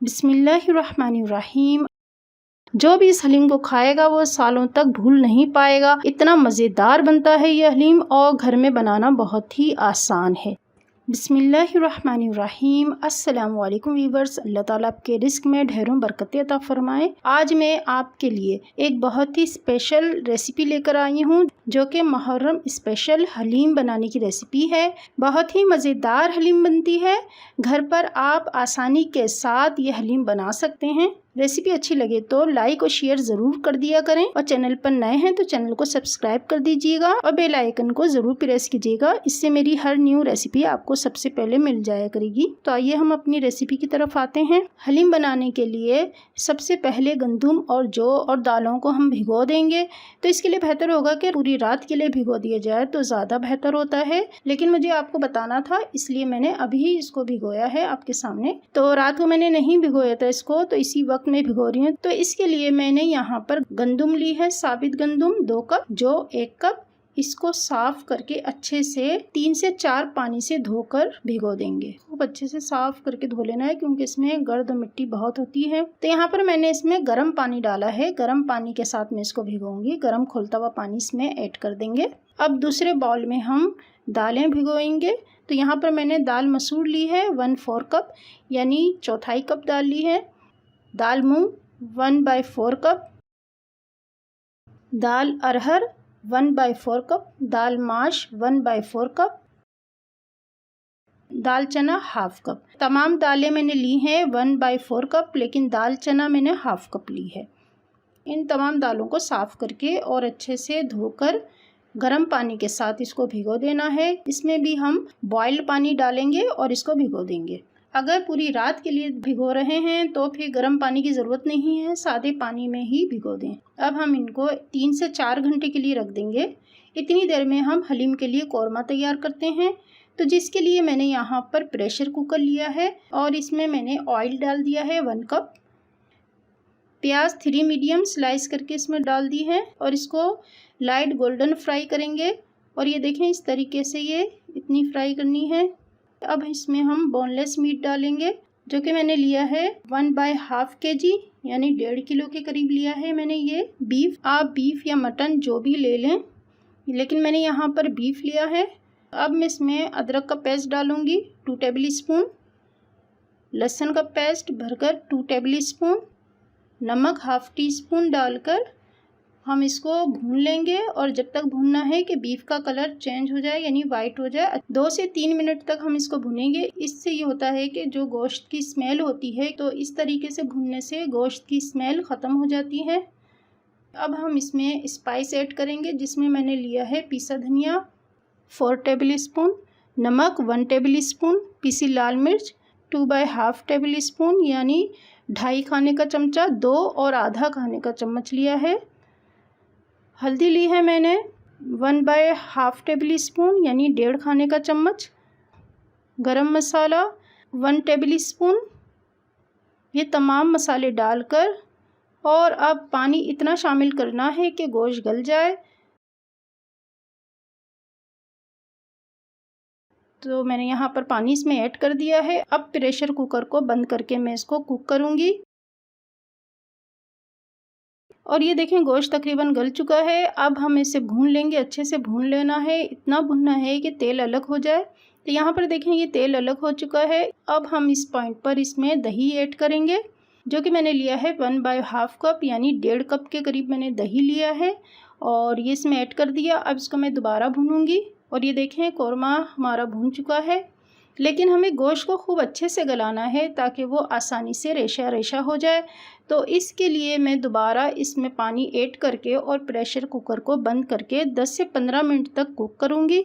बिस्मिल्लाहिर्रहमानिर्रहीम। जो भी इस हलीम को खाएगा वो सालों तक भूल नहीं पाएगा। इतना मज़ेदार बनता है ये हलीम और घर में बनाना बहुत ही आसान है। बिस्मिल्लाहिर्रहमानिर्रहीम। अस्सलामु अलैकुम वीवर्स। अल्लाह ताला आपके रिस्क में ढेरों बरकतें अता फरमाए। आज मैं आपके लिए एक बहुत ही स्पेशल रेसिपी लेकर आई हूँ जो कि मुहर्रम स्पेशल हलीम बनाने की रेसिपी है। बहुत ही मज़ेदार हलीम बनती है। घर पर आप आसानी के साथ ये हलीम बना सकते हैं। रेसिपी अच्छी लगे तो लाइक और शेयर ज़रूर कर दिया करें और चैनल पर नए हैं तो चैनल को सब्सक्राइब कर दीजिएगा और बेल आइकन को ज़रूर प्रेस कीजिएगा। इससे मेरी हर न्यू रेसिपी आपको सबसे पहले मिल जाया करेगी। तो आइए हम अपनी रेसिपी की तरफ आते हैं। हलीम बनाने के लिए सबसे पहले गंदम और जौ और दालों को हम भिगो देंगे। तो इसके लिए बेहतर होगा कि पूरी रात के लिए भिगो दिया जाए तो ज़्यादा बेहतर होता है, लेकिन मुझे आपको बताना था इसलिए मैंने अभी इसको भिगोया है आपके सामने। तो रात को मैंने नहीं भिगोया था इसको, तो इसी वक्त मैं भिगो रही हूँ। तो इसके लिए मैंने यहाँ पर गंदम ली है, साबित गंदम 2 कप, जो 1 कप। इसको साफ करके अच्छे से 3 से 4 पानी से धोकर भिगो देंगे। खूब अच्छे से साफ करके धो लेना है क्योंकि इसमें गर्द मिट्टी बहुत होती है। तो यहाँ पर मैंने इसमें गर्म पानी डाला है। गर्म पानी के साथ मैं इसको भिगोऊंगी। गर्म खोलता हुआ पानी इसमें ऐड कर देंगे। अब दूसरे बाउल में हम दालें भिगोएंगे। तो यहाँ पर मैंने दाल मसूर ली है 1/4 कप, यानी चौथाई कप दाल ली है। दाल मूंग 1/4 कप, दाल अरहर 1/4 कप, दाल माश 1/4 कप, दाल चना 1/2 कप। तमाम दालें मैंने ली हैं 1/4 कप, लेकिन दाल चना मैंने 1/2 कप ली है। इन तमाम दालों को साफ़ करके और अच्छे से धोकर गर्म पानी के साथ इसको भिगो देना है। इसमें भी हम बॉइल्ड पानी डालेंगे और इसको भिगो देंगे। अगर पूरी रात के लिए भिगो रहे हैं तो फिर गर्म पानी की ज़रूरत नहीं है, सादे पानी में ही भिगो दें। अब हम इनको 3 से 4 घंटे के लिए रख देंगे। इतनी देर में हम हलीम के लिए कौरमा तैयार करते हैं। तो जिसके लिए मैंने यहाँ पर प्रेशर कुकर लिया है और इसमें मैंने ऑयल डाल दिया है 1 कप। प्याज 3 मीडियम स्लाइस करके इसमें डाल दी है और इसको लाइट गोल्डन फ्राई करेंगे। और ये देखें इस तरीके से ये इतनी फ्राई करनी है। अब इसमें हम बोनलेस मीट डालेंगे जो कि मैंने लिया है 1/2 kg, यानी 1.5 किलो के करीब लिया है मैंने ये बीफ। आप बीफ या मटन जो भी ले लें, लेकिन मैंने यहाँ पर बीफ लिया है। अब मैं इसमें अदरक का पेस्ट डालूँगी 2 टेबल स्पून, लहसुन का पेस्ट भरकर 2 टेबल स्पून, नमक 1/2 टीस्पून डालकर हम इसको भून लेंगे। और जब तक भूनना है कि बीफ का कलर चेंज हो जाए, यानी वाइट हो जाए। 2 से 3 मिनट तक हम इसको भूनेंगे। इससे ये होता है कि जो गोश्त की स्मेल होती है, तो इस तरीके से भूनने से गोश्त की स्मेल ख़त्म हो जाती है। अब हम इसमें स्पाइस ऐड करेंगे, जिसमें मैंने लिया है पिसा धनिया 4 टेबल स्पून, नमक 1 टेबल स्पून, पिसी लाल मिर्च 2/2 टेबल स्पून, यानी 2.5 खाने का चमचा, 2 और आधा खाने का चम्मच लिया है। हल्दी ली है मैंने 1/2 टेबल स्पून, यानी 1.5 खाने का चम्मच। गरम मसाला 1 टेबल स्पून। ये तमाम मसाले डालकर और अब पानी इतना शामिल करना है कि गोश्त गल जाए। तो मैंने यहाँ पर पानी इसमें ऐड कर दिया है। अब प्रेशर कुकर को बंद करके मैं इसको कुक करूँगी। और ये देखें गोश्त तकरीबन गल चुका है। अब हम इसे भून लेंगे, अच्छे से भून लेना है। इतना भूनना है कि तेल अलग हो जाए। तो यहाँ पर देखें ये तेल अलग हो चुका है। अब हम इस पॉइंट पर इसमें दही ऐड करेंगे, जो कि मैंने लिया है 1/2 कप, यानी 1.5 कप के करीब मैंने दही लिया है और ये इसमें ऐड कर दिया। अब इसको मैं दोबारा भूनूंगी। और ये देखें कौरमा हमारा भून चुका है, लेकिन हमें गोश्त को खूब अच्छे से गलाना है ताकि वो आसानी से रेशा रेशा हो जाए। तो इसके लिए मैं दोबारा इसमें पानी ऐड करके और प्रेशर कुकर को बंद करके 10 से 15 मिनट तक कुक करूँगी।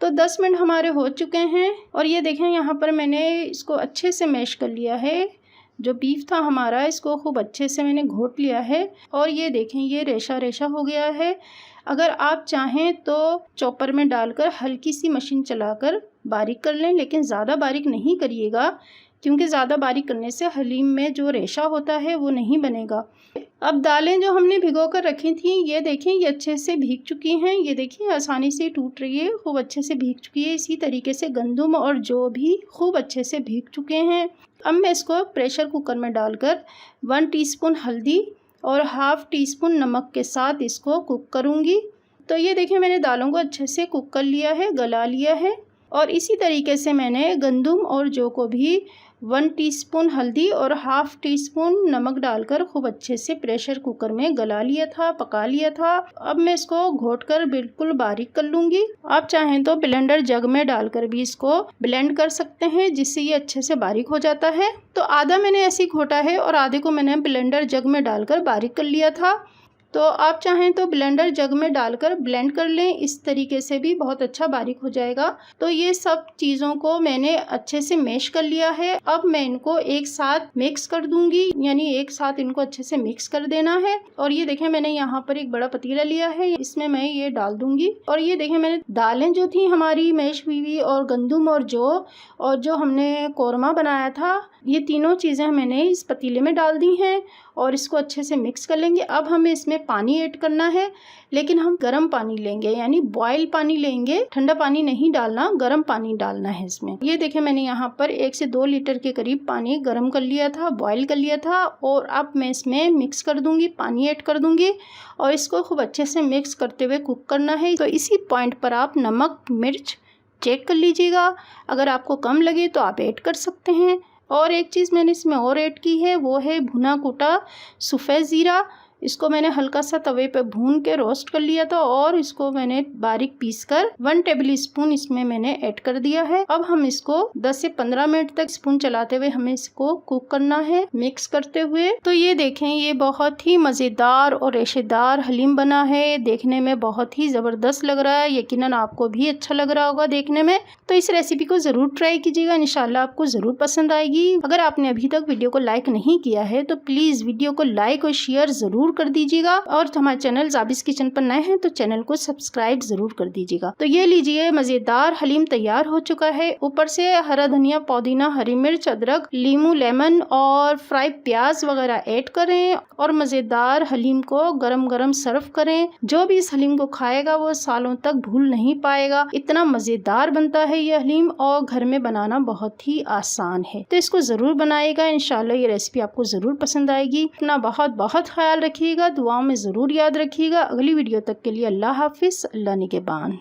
तो 10 मिनट हमारे हो चुके हैं और ये देखें यहाँ पर मैंने इसको अच्छे से मैश कर लिया है। जो बीफ था हमारा, इसको खूब अच्छे से मैंने घोट लिया है और ये देखें ये रेशा रेशा हो गया है। अगर आप चाहें तो चॉपर में डालकर हल्की सी मशीन चलाकर बारीक कर लें, लेकिन ज़्यादा बारीक नहीं करिएगा क्योंकि ज़्यादा बारीक करने से हलीम में जो रेशा होता है वो नहीं बनेगा। अब दालें जो हमने भिगो कर रखी थी, ये देखें ये अच्छे से भीग चुकी हैं। ये देखिए आसानी से टूट रही है, खूब अच्छे से भीग चुकी है। इसी तरीके से गंदम और जौ भी खूब अच्छे से भीग चुके हैं। अब मैं इसको प्रेशर कुकर में डालकर 1 टीस्पून हल्दी और हाफ़ टी स्पून नमक के साथ इसको कुक करूँगी। तो ये देखिए मैंने दालों को अच्छे से कुक कर लिया है, गला लिया है। और इसी तरीके से मैंने गंदम और जौ को भी 1 टीस्पून हल्दी और हाफ़ टी स्पून नमक डालकर खूब अच्छे से प्रेशर कुकर में गला लिया था, पका लिया था। अब मैं इसको घोटकर बिल्कुल बारीक कर लूँगी। आप चाहें तो ब्लेंडर जग में डालकर भी इसको ब्लेंड कर सकते हैं, जिससे ये अच्छे से बारीक हो जाता है। तो आधा मैंने ऐसे ही घोटा है और आधे को मैंने ब्लेंडर जग में डालकर बारीक कर लिया था। तो आप चाहें तो ब्लेंडर जग में डालकर ब्लेंड कर लें, इस तरीके से भी बहुत अच्छा बारीक हो जाएगा। तो ये सब चीज़ों को मैंने अच्छे से मैश कर लिया है। अब मैं इनको एक साथ मिक्स कर दूंगी, यानी एक साथ इनको अच्छे से मिक्स कर देना है। और ये देखें मैंने यहाँ पर एक बड़ा पतीला लिया है, इसमें मैं ये डाल दूंगी। और ये देखें मैंने दालें जो थी हमारी मैश हुई हुई और गंदम और जो हमने कौरमा बनाया था, ये तीनों चीज़ें मैंने इस पतीले में डाल दी हैं और इसको अच्छे से मिक्स कर लेंगे। अब हमें इसमें पानी ऐड करना है, लेकिन हम गर्म पानी लेंगे, यानी बॉयल पानी लेंगे। ठंडा पानी नहीं डालना, गर्म पानी डालना है इसमें। ये देखिए मैंने यहाँ पर 1 से 2 लीटर के करीब पानी गर्म कर लिया था, बॉयल कर लिया था। और अब मैं इसमें मिक्स कर दूंगी, पानी ऐड कर दूंगी और इसको खूब अच्छे से मिक्स करते हुए कुक करना है। तो इसी पॉइंट पर आप नमक मिर्च चेक कर लीजिएगा, अगर आपको कम लगे तो आप ऐड कर सकते हैं। और एक चीज़ मैंने इसमें और ऐड की है, वो है भुना कूटा सफ़ेद ज़ीरा। इसको मैंने हल्का सा तवे पे भून के रोस्ट कर लिया था और इसको मैंने बारीक पीस कर 1 टेबल स्पून इसमें मैंने ऐड कर दिया है। अब हम इसको 10 से 15 मिनट तक स्पून चलाते हुए हमें इसको कुक करना है, मिक्स करते हुए। तो ये देखें ये बहुत ही मज़ेदार और रेशेदार हलीम बना है, देखने में बहुत ही ज़बरदस्त लग रहा है। यकीनन आपको भी अच्छा लग रहा होगा देखने में। तो इस रेसिपी को ज़रूर ट्राई कीजिएगा, इंशाल्लाह आपको ज़रूर पसंद आएगी। अगर आपने अभी तक वीडियो को लाइक नहीं किया है तो प्लीज़ वीडियो को लाइक और शेयर ज़रूर कर दीजिएगा। और हमारे चैनल ज़ाबिस किचन पर नए हैं तो चैनल को सब्सक्राइब ज़रूर कर दीजिएगा। तो ये लीजिए मज़ेदार हलीम तैयार हो चुका है। ऊपर से हरा धनिया, पुदीना, हरी मिर्च, अदरक, लीमू, लेमन और फ्राई प्याज वगैरह ऐड करें और मज़ेदार हलीम को गरम गरम सर्व करें। जो भी इस हलीम को खाएगा वो सालों तक भूल नहीं पाएगा। इतना मज़ेदार बनता है ये हलीम और घर में बनाना बहुत ही आसान है। तो इसको ज़रूर बनाइएगा, इंशाल्लाह ये रेसिपी आपको ज़रूर पसंद आएगी। अपना बहुत बहुत ख्याल रखिएगा, दुआओं में ज़रूर याद रखिएगा। अगली वीडियो तक के लिए अल्लाह हाफिज़, अल्लाह निगहबान।